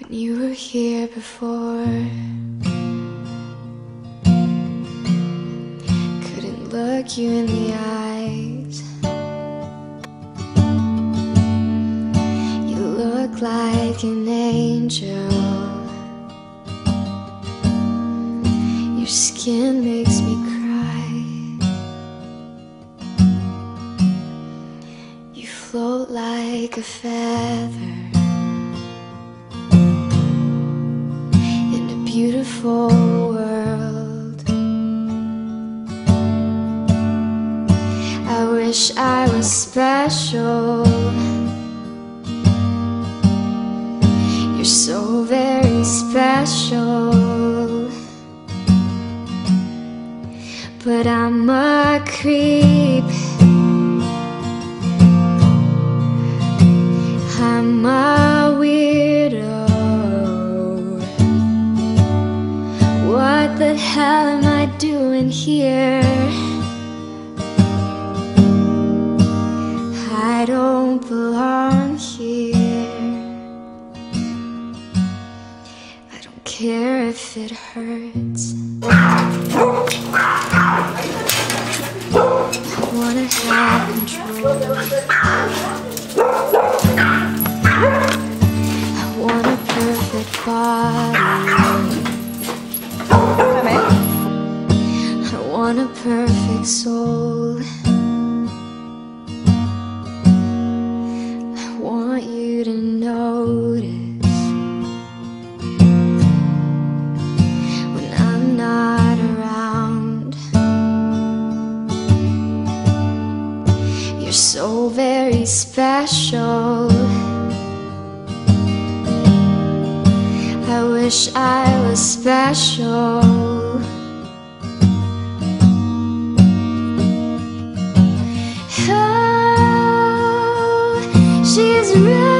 You were here before. Couldn't look you in the eyes. You look like an angel. Your skin makes me cry. You float like a feather beautiful world. I wish I was special. You're so very special. But I'm a creep. I'm a weirdo. What the hell am I doing here? I don't belong here. I don't care if it hurts. I wanna have control. I want a perfect body. I want a perfect soul. I want you to notice when I'm not around. You're so very special. I wish I was special. She's running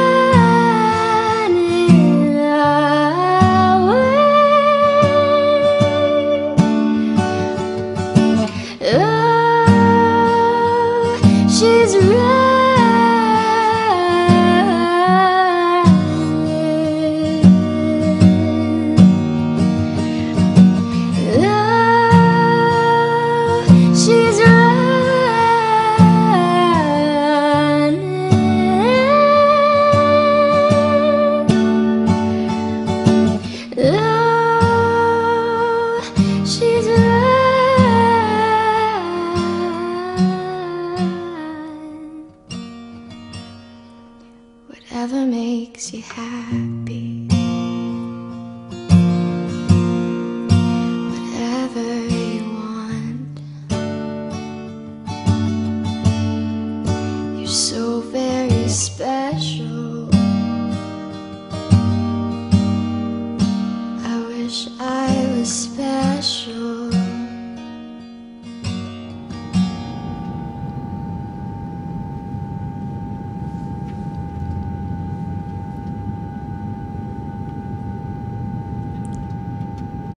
away. Oh, she's running. Oh, she's running. Whatever makes you happy.